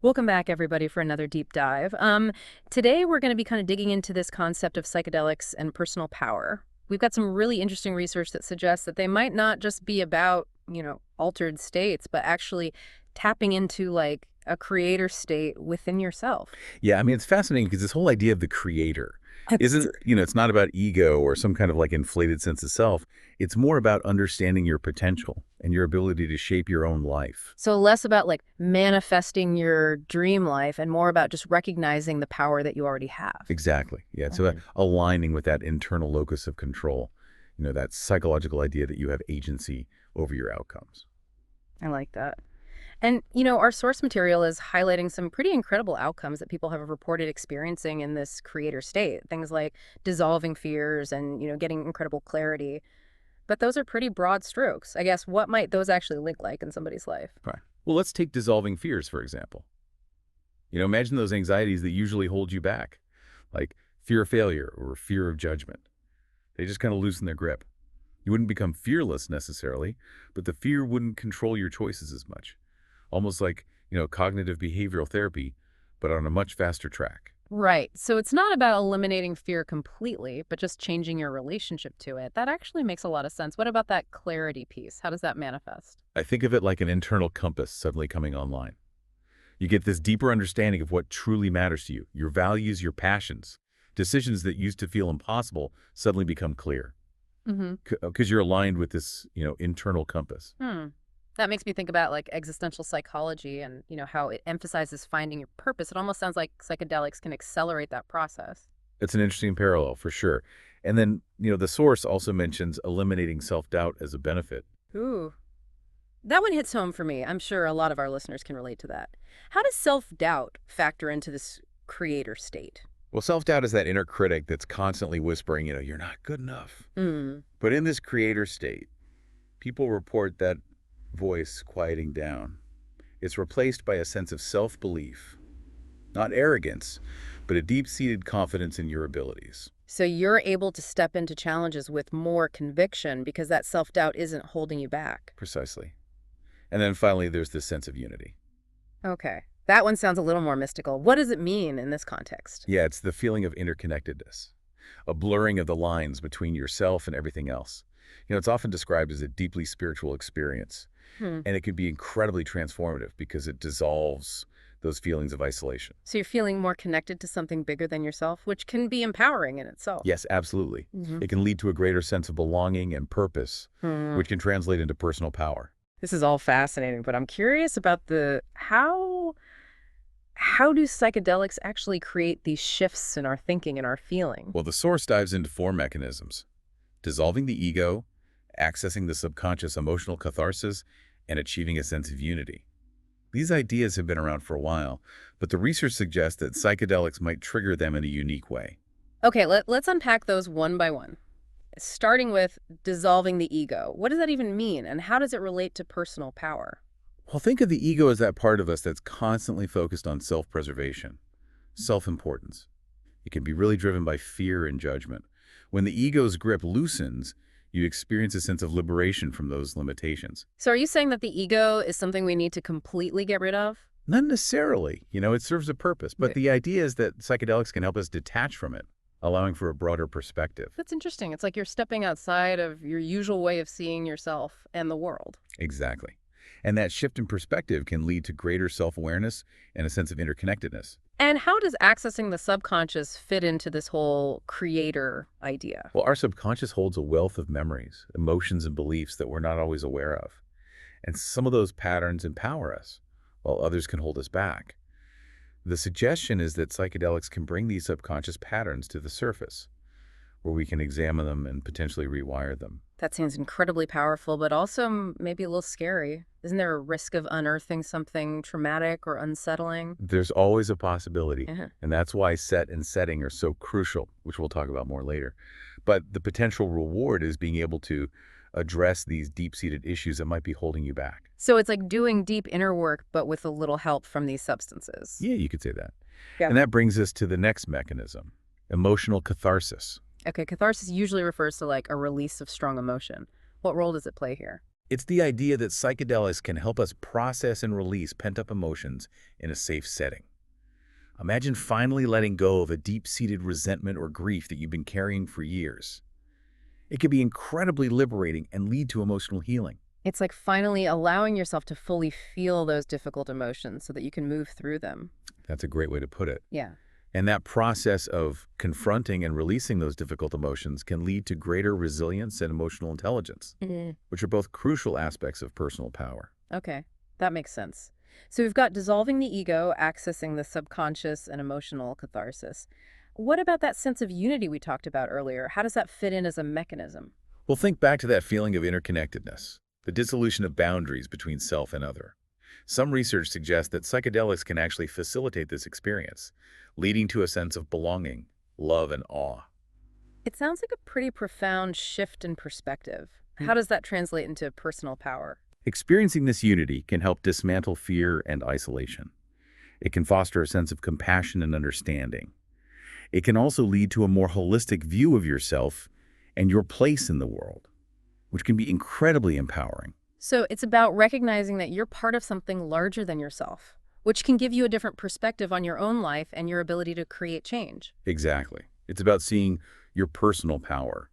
Welcome back, everybody, for another deep dive. Today, we're going to be kind of digging into this concept of psychedelics and personal power. We've got some really interesting research that suggests that they might not just be about, altered states, but actually tapping into like a creator state within yourself. Yeah, I mean, it's fascinating because this whole idea of the creator That's isn't, it's not about ego or some kind of like inflated sense of self. It's more about understanding your potential and your ability to shape your own life. So less about like manifesting your dream life and more about just recognizing the power that you already have. Exactly. Yeah. It's about Mhm. aligning with that internal locus of control, that psychological idea that you have agency over your outcomes. I like that. And, our source material is highlighting some pretty incredible outcomes that people have reported experiencing in this creator state. Things like dissolving fears and, getting incredible clarity. But those are pretty broad strokes. I guess what might those actually look like in somebody's life? Right. Well, let's take dissolving fears, for example. Imagine those anxieties that usually hold you back, like fear of failure or fear of judgment. They just kind of loosen their grip. You wouldn't become fearless necessarily, but the fear wouldn't control your choices as much. Almost like, cognitive behavioral therapy, but on a much faster track. Right. So it's not about eliminating fear completely, but just changing your relationship to it. That actually makes a lot of sense. What about that clarity piece? How does that manifest? I think of it like an internal compass suddenly coming online. You get this deeper understanding of what truly matters to you, your values, your passions. Decisions that used to feel impossible suddenly become clear Mm-hmm. because you're aligned with this, internal compass. Hmm. That makes me think about like existential psychology and, how it emphasizes finding your purpose. It almost sounds like psychedelics can accelerate that process. It's an interesting parallel for sure. And then, the source also mentions eliminating self-doubt as a benefit. Ooh, that one hits home for me. I'm sure a lot of our listeners can relate to that. How does self-doubt factor into this creator state? Well, self-doubt is that inner critic that's constantly whispering, you're not good enough. Hmm. But in this creator state, people report that voice quieting down. It's replaced by a sense of self-belief, not arrogance, but a deep-seated confidence in your abilities. So you're able to step into challenges with more conviction because that self-doubt isn't holding you back. Precisely. And then finally, there's this sense of unity. Okay. That one sounds a little more mystical. What does it mean in this context? Yeah, it's the feeling of interconnectedness, a blurring of the lines between yourself and everything else. It's often described as a deeply spiritual experience, Hmm. and it can be incredibly transformative because it dissolves those feelings of isolation. So you're feeling more connected to something bigger than yourself, which can be empowering in itself. Yes, absolutely. Hmm. It can lead to a greater sense of belonging and purpose, Hmm. which can translate into personal power. This is all fascinating, but I'm curious about the how do psychedelics actually create these shifts in our thinking and our feeling? Well, the source dives into four mechanisms: dissolving the ego, accessing the subconscious emotional catharsis, and achieving a sense of unity. These ideas have been around for a while, but the research suggests that psychedelics might trigger them in a unique way. Okay, let's unpack those one by one. Starting with dissolving the ego. What does that even mean, and how does it relate to personal power? Well, think of the ego as that part of us that's constantly focused on self-preservation, self-importance. It can be really driven by fear and judgment. When the ego's grip loosens, you experience a sense of liberation from those limitations. So are you saying that the ego is something we need to completely get rid of? Not necessarily, it serves a purpose, but Right. the idea is that psychedelics can help us detach from it, allowing for a broader perspective. That's interesting. It's like you're stepping outside of your usual way of seeing yourself and the world. Exactly. And that shift in perspective can lead to greater self-awareness and a sense of interconnectedness. And how does accessing the subconscious fit into this whole creator idea? Well, our subconscious holds a wealth of memories, emotions, and beliefs that we're not always aware of. And some of those patterns empower us, while others can hold us back. The suggestion is that psychedelics can bring these subconscious patterns to the surface, where we can examine them and potentially rewire them. That sounds incredibly powerful, but also maybe a little scary. Isn't there a risk of unearthing something traumatic or unsettling? There's always a possibility, Yeah. and that's why set and setting are so crucial, which we'll talk about more later. But the potential reward is being able to address these deep-seated issues that might be holding you back. So it's like doing deep inner work, but with a little help from these substances. Yeah, you could say that. Yeah. And that brings us to the next mechanism, emotional catharsis. Okay, catharsis usually refers to like a release of strong emotion. What role does it play here? It's the idea that psychedelics can help us process and release pent-up emotions in a safe setting. Imagine finally letting go of a deep-seated resentment or grief that you've been carrying for years. It can be incredibly liberating and lead to emotional healing. It's like finally allowing yourself to fully feel those difficult emotions so that you can move through them. That's a great way to put it. Yeah. And that process of confronting and releasing those difficult emotions can lead to greater resilience and emotional intelligence, Mm. which are both crucial aspects of personal power. Okay, that makes sense. So we've got dissolving the ego, accessing the subconscious, and emotional catharsis. What about that sense of unity we talked about earlier? How does that fit in as a mechanism? Well, think back to that feeling of interconnectedness, the dissolution of boundaries between self and other. Some research suggests that psychedelics can actually facilitate this experience, leading to a sense of belonging, love, and awe. It sounds like a pretty profound shift in perspective. How does that translate into personal power? Experiencing this unity can help dismantle fear and isolation. It can foster a sense of compassion and understanding. It can also lead to a more holistic view of yourself and your place in the world, which can be incredibly empowering. So it's about recognizing that you're part of something larger than yourself, which can give you a different perspective on your own life and your ability to create change. Exactly. It's about seeing your personal power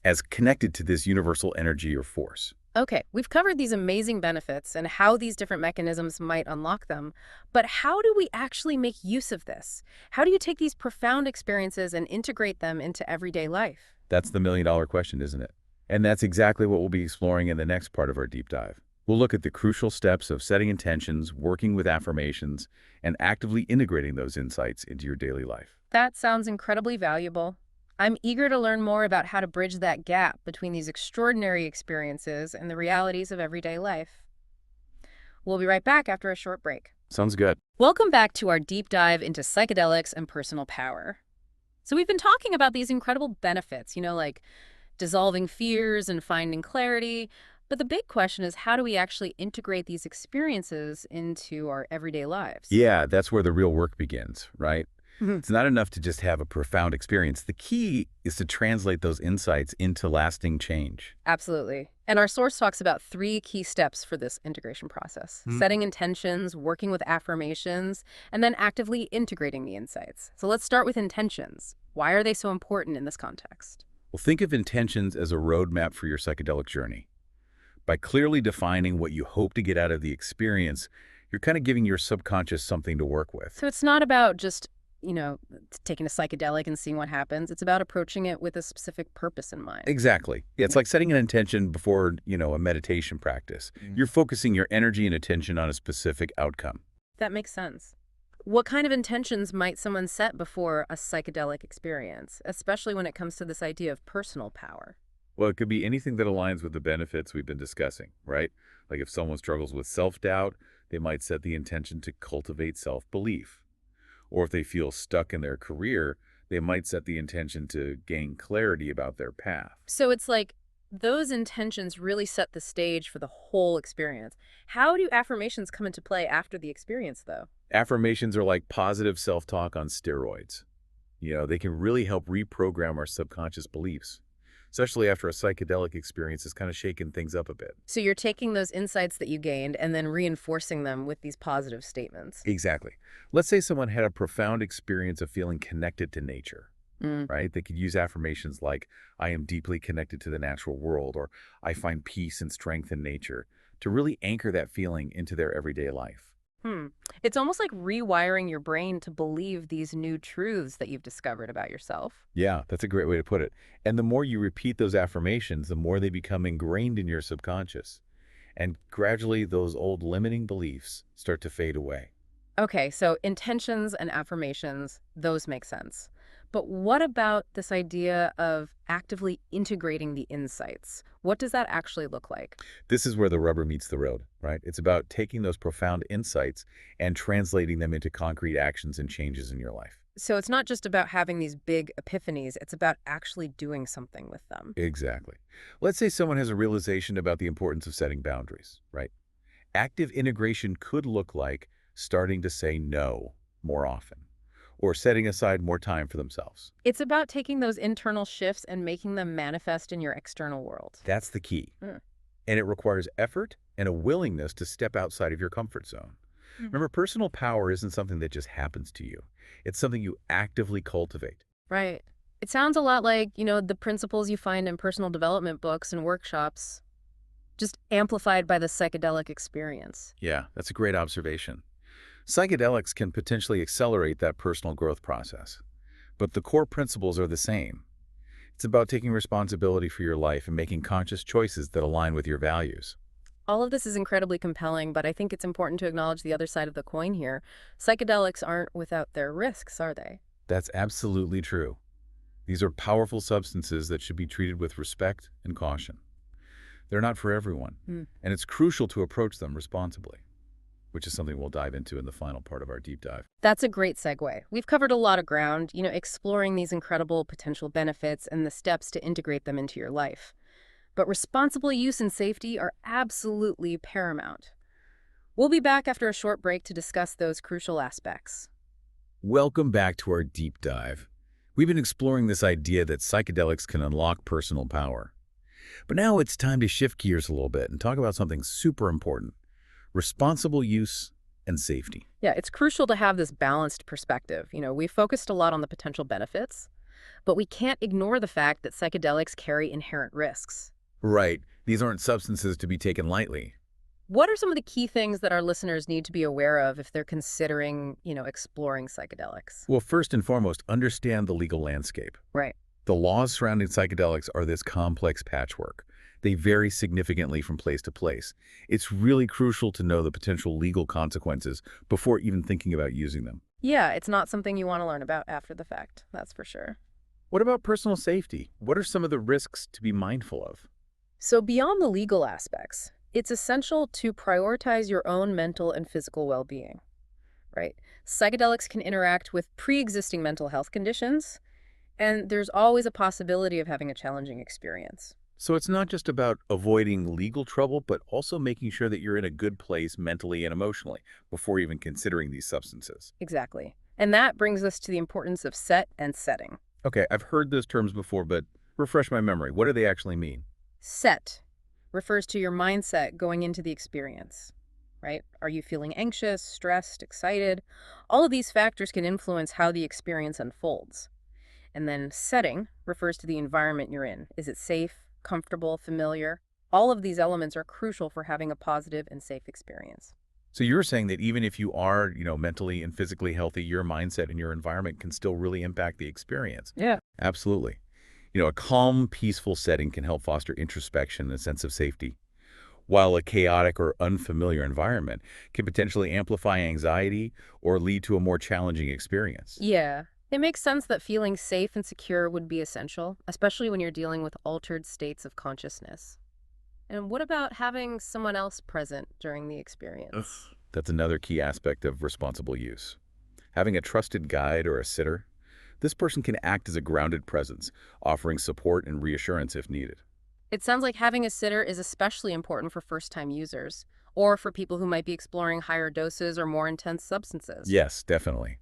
as connected to this universal energy or force. Okay, we've covered these amazing benefits and how these different mechanisms might unlock them, but how do we actually make use of this? How do you take these profound experiences and integrate them into everyday life? That's the million-dollar question, isn't it? And that's exactly what we'll be exploring in the next part of our deep dive. We'll look at the crucial steps of setting intentions, working with affirmations, and actively integrating those insights into your daily life. That sounds incredibly valuable. I'm eager to learn more about how to bridge that gap between these extraordinary experiences and the realities of everyday life. We'll be right back after a short break. Sounds good. Welcome back to our deep dive into psychedelics and personal power. So we've been talking about these incredible benefits, like dissolving fears and finding clarity. But the big question is, how do we actually integrate these experiences into our everyday lives? Yeah, that's where the real work begins, right? Mhm. It's not enough to just have a profound experience. The key is to translate those insights into lasting change. Absolutely. And our source talks about 3 key steps for this integration process: setting intentions, working with affirmations, and then actively integrating the insights. So let's start with intentions. Why are they so important in this context? Well, think of intentions as a roadmap for your psychedelic journey. By clearly defining what you hope to get out of the experience, you're kind of giving your subconscious something to work with. So it's not about just, taking a psychedelic and seeing what happens. It's about approaching it with a specific purpose in mind. Exactly. Yeah, it's like setting an intention before, a meditation practice. You're focusing your energy and attention on a specific outcome. That makes sense. What kind of intentions might someone set before a psychedelic experience, especially when it comes to this idea of personal power? Well, it could be anything that aligns with the benefits we've been discussing, right? Like if someone struggles with self-doubt, they might set the intention to cultivate self-belief. Or if they feel stuck in their career, they might set the intention to gain clarity about their path. So it's like those intentions really set the stage for the whole experience. How do affirmations come into play after the experience, though? Affirmations are like positive self-talk on steroids. They can really help reprogram our subconscious beliefs, especially after a psychedelic experience has kind of shaken things up a bit. So you're taking those insights that you gained and then reinforcing them with these positive statements. Exactly. Let's say someone had a profound experience of feeling connected to nature, Mm. right? They could use affirmations like, I am deeply connected to the natural world, or I find peace and strength in nature, to really anchor that feeling into their everyday life. Hmm. It's almost like rewiring your brain to believe these new truths that you've discovered about yourself. Yeah, that's a great way to put it. And the more you repeat those affirmations, the more they become ingrained in your subconscious. And gradually, those old limiting beliefs start to fade away. Okay, so intentions and affirmations, those make sense. But what about this idea of actively integrating the insights? What does that actually look like? This is where the rubber meets the road, right? It's about taking those profound insights and translating them into concrete actions and changes in your life. So it's not just about having these big epiphanies, it's about actually doing something with them. Exactly. Let's say someone has a realization about the importance of setting boundaries, right? Active integration could look like starting to say no more often, or setting aside more time for themselves. It's about taking those internal shifts and making them manifest in your external world. That's the key. Mm. And it requires effort and a willingness to step outside of your comfort zone. Mhm. Remember, personal power isn't something that just happens to you. It's something you actively cultivate. Right. It sounds a lot like, the principles you find in personal development books and workshops, just amplified by the psychedelic experience. Yeah, that's a great observation. Psychedelics can potentially accelerate that personal growth process, but the core principles are the same. It's about taking responsibility for your life and making conscious choices that align with your values. All of this is incredibly compelling, but I think it's important to acknowledge the other side of the coin here. Psychedelics aren't without their risks, are they? That's absolutely true. These are powerful substances that should be treated with respect and caution. They're not for everyone, Hmm. and it's crucial to approach them responsibly, which is something we'll dive into in the final part of our deep dive. That's a great segue. We've covered a lot of ground, exploring these incredible potential benefits and the steps to integrate them into your life. But responsible use and safety are absolutely paramount. We'll be back after a short break to discuss those crucial aspects. Welcome back to our deep dive. We've been exploring this idea that psychedelics can unlock personal power. But now it's time to shift gears a little bit and talk about something super important: responsible use and safety. Yeah, it's crucial to have this balanced perspective. We focused a lot on the potential benefits, but we can't ignore the fact that psychedelics carry inherent risks. Right. These aren't substances to be taken lightly. What are some of the key things that our listeners need to be aware of if they're considering, exploring psychedelics? Well, first and foremost, understand the legal landscape. Right. The laws surrounding psychedelics are this complex patchwork. They vary significantly from place to place. It's really crucial to know the potential legal consequences before even thinking about using them. Yeah, it's not something you want to learn about after the fact, that's for sure. What about personal safety? What are some of the risks to be mindful of? So beyond the legal aspects, it's essential to prioritize your own mental and physical well-being, right? Psychedelics can interact with pre-existing mental health conditions, and there's always a possibility of having a challenging experience. So it's not just about avoiding legal trouble, but also making sure that you're in a good place mentally and emotionally before even considering these substances. Exactly. And that brings us to the importance of set and setting. Okay, I've heard those terms before, but refresh my memory. What do they actually mean? Set refers to your mindset going into the experience, right? Are you feeling anxious, stressed, excited? All of these factors can influence how the experience unfolds. And then setting refers to the environment you're in. Is it safe, comfortable, familiar? All of these elements are crucial for having a positive and safe experience. So you're saying that even if you are, mentally and physically healthy, your mindset and your environment can still really impact the experience. Yeah. Absolutely. A calm, peaceful setting can help foster introspection and a sense of safety, while a chaotic or unfamiliar environment can potentially amplify anxiety or lead to a more challenging experience. Yeah. It makes sense that feeling safe and secure would be essential, especially when you're dealing with altered states of consciousness. And what about having someone else present during the Ugh. experience? That's another key aspect of responsible use. Having a trusted guide or a sitter, this person can act as a grounded presence, offering support and reassurance if needed. It sounds like having a sitter is especially important for first-time users, or for people who might be exploring higher doses or more intense substances. Yes, definitely.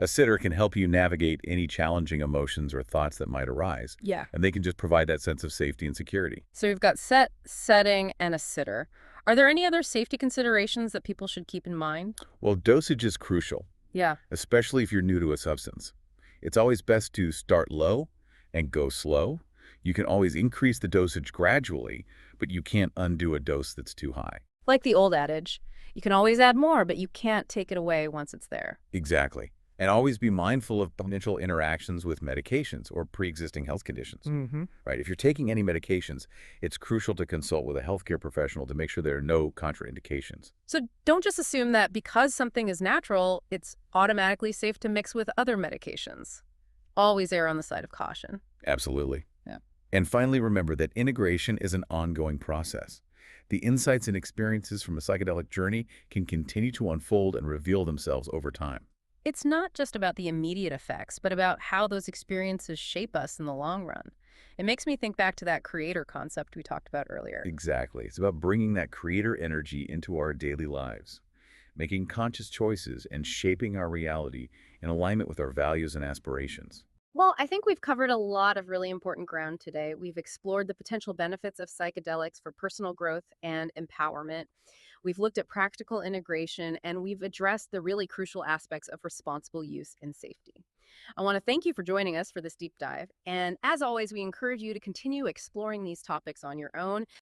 A sitter can help you navigate any challenging emotions or thoughts that might arise, Yeah. and they can just provide that sense of safety and security. So we've got set, setting, and a sitter. Are there any other safety considerations that people should keep in mind? Well, dosage is crucial, Yeah. especially if you're new to a substance. It's always best to start low and go slow. You can always increase the dosage gradually, but you can't undo a dose that's too high. Like the old adage, you can always add more, but you can't take it away once it's there. Exactly. And always be mindful of potential interactions with medications or pre-existing health conditions. Mm-hmm. Right? If you're taking any medications, it's crucial to consult with a healthcare professional to make sure there are no contraindications. So don't just assume that because something is natural, it's automatically safe to mix with other medications. Always err on the side of caution. Absolutely. Yeah. And finally, remember that integration is an ongoing process. The insights and experiences from a psychedelic journey can continue to unfold and reveal themselves over time. It's not just about the immediate effects, but about how those experiences shape us in the long run. It makes me think back to that creator concept we talked about earlier. Exactly. It's about bringing that creator energy into our daily lives, making conscious choices and shaping our reality in alignment with our values and aspirations. Well, I think we've covered a lot of really important ground today. We've explored the potential benefits of psychedelics for personal growth and empowerment. We've looked at practical integration, and we've addressed the really crucial aspects of responsible use and safety. I want to thank you for joining us for this deep dive. And as always, we encourage you to continue exploring these topics on your own.